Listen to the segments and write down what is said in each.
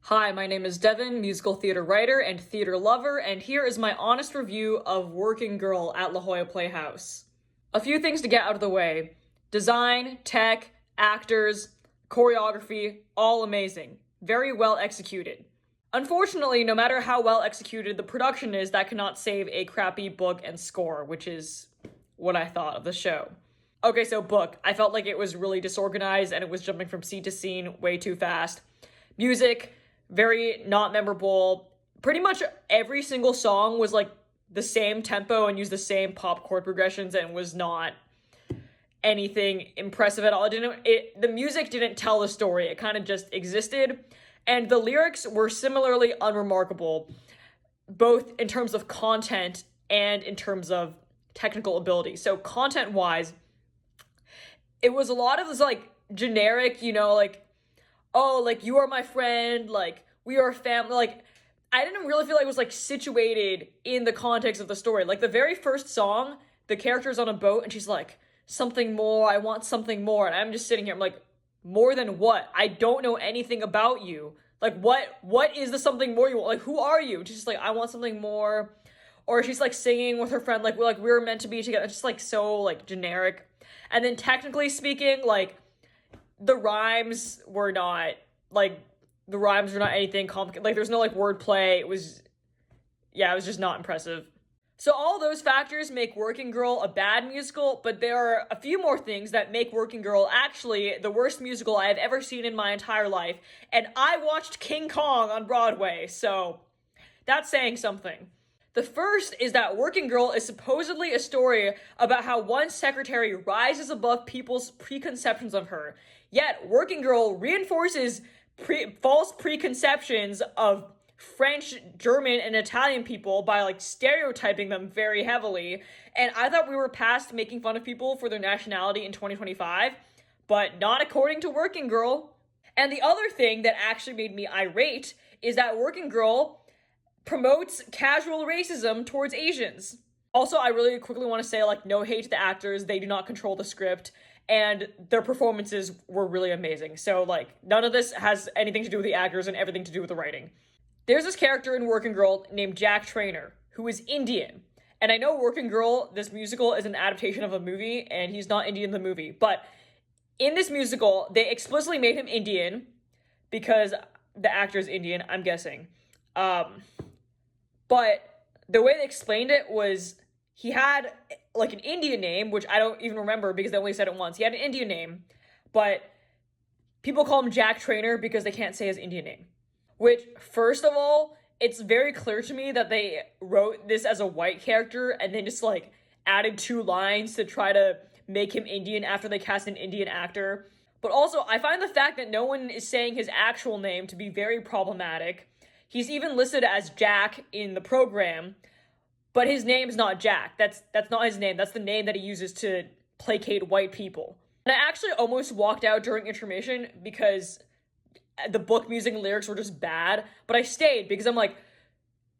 Hi, my name is Devin, musical theater writer and theater lover, and here is my honest review of Working Girl at La Jolla Playhouse. A few things to get out of the way. Design, tech, actors, choreography, all amazing. Very well executed. Unfortunately, no matter how well executed the production is, that cannot save a crappy book and score, which is what I thought of the show. Okay, so book. I felt like it was really disorganized and it was jumping from scene to scene way too fast. Music, very not memorable. Pretty much every single song was like the same tempo and used the same pop chord progressions and was not anything impressive at all. The music didn't tell the story. It kind of just existed. And the lyrics were similarly unremarkable, both in terms of content and in terms of technical ability. So content-wise, it was a lot of this like generic, like, oh, like, you are my friend, like, we are a family, like, I didn't really feel like it was, like, situated in the context of the story. Like, the very first song, the character's on a boat, and she's like, something more, I want something more, and I'm just sitting here, I'm like, more than what? I don't know anything about you. Like, what is the something more you want? Like, who are you? She's just like, I want something more. Or she's, like, singing with her friend, like, we were meant to be together. It's just, like, so, like, generic. And then technically speaking, like, the rhymes were not anything complicated. Like, there's no like wordplay. It was just not impressive. So all those factors make Working Girl a bad musical, but there are a few more things that make Working Girl actually the worst musical I have ever seen in my entire life. And I watched King Kong on Broadway, so that's saying something. The first is that Working Girl is supposedly a story about how one secretary rises above people's preconceptions of her. Yet, Working Girl reinforces false preconceptions of French, German, and Italian people by, like, stereotyping them very heavily. And I thought we were past making fun of people for their nationality in 2025, but not according to Working Girl. And the other thing that actually made me irate is that Working Girl promotes casual racism towards Asians. Also, I really quickly want to say, like, no hate to the actors. They do not control the script, and their performances were really amazing. So, like, none of this has anything to do with the actors and everything to do with the writing. There's this character in Working Girl named Jack Trainer, who is Indian. And I know Working Girl, this musical, is an adaptation of a movie, and he's not Indian in the movie. But in this musical, they explicitly made him Indian because the actor is Indian, I'm guessing. But the way they explained it was he had like an Indian name, which I don't even remember because they only said it once. He had an Indian name, but people call him Jack Trainer because they can't say his Indian name. Which, first of all, it's very clear to me that they wrote this as a white character and then just like added 2 lines to try to make him Indian after they cast an Indian actor. But also, I find the fact that no one is saying his actual name to be very problematic. He's even listed as Jack in the program, but his name's not Jack. That's not his name. That's the name that he uses to placate white people. And I actually almost walked out during intermission because the book, music, and lyrics were just bad, but I stayed because I'm like,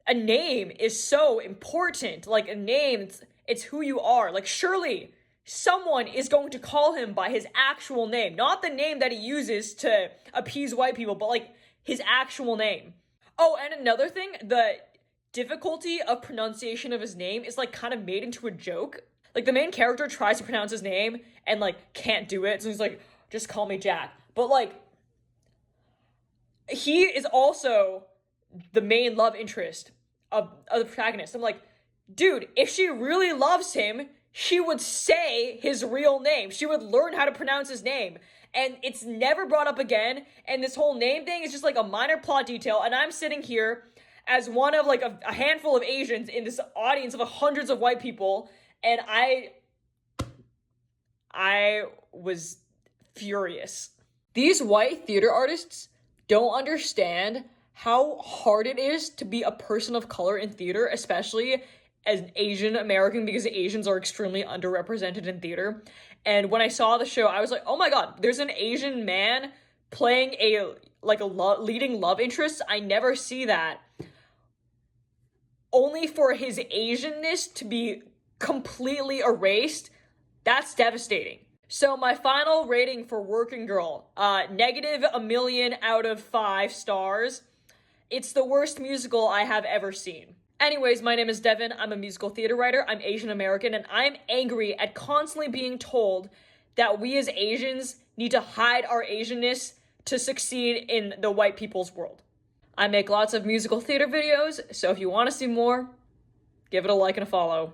a name is so important. Like, a name, it's who you are. Like, surely someone is going to call him by his actual name, not the name that he uses to appease white people, but like his actual name. Oh, and another thing, the difficulty of pronunciation of his name is like kind of made into a joke. Like, the main character tries to pronounce his name and like can't do it, so he's like, just call me Jack. But like, he is also the main love interest of the protagonist. I'm like, dude, if she really loves him, she would say his real name. She would learn how to pronounce his name. And it's never brought up again. And this whole name thing is just like a minor plot detail. And I'm sitting here as one of like a handful of Asians in this audience of hundreds of white people. And I was furious. These white theater artists don't understand how hard it is to be a person of color in theater, especially as an Asian American, because Asians are extremely underrepresented in theater. And when I saw the show, I was like, oh my god, there's an Asian man playing leading love interest. I never see that. Only for his Asianness to be completely erased, that's devastating. So my final rating for Working Girl, negative 1,000,000 out of 5 stars. It's the worst musical I have ever seen. Anyways, my name is Devin. I'm a musical theater writer. I'm Asian American, and I'm angry at constantly being told that we as Asians need to hide our Asianness to succeed in the white people's world. I make lots of musical theater videos, so if you want to see more, give it a like and a follow.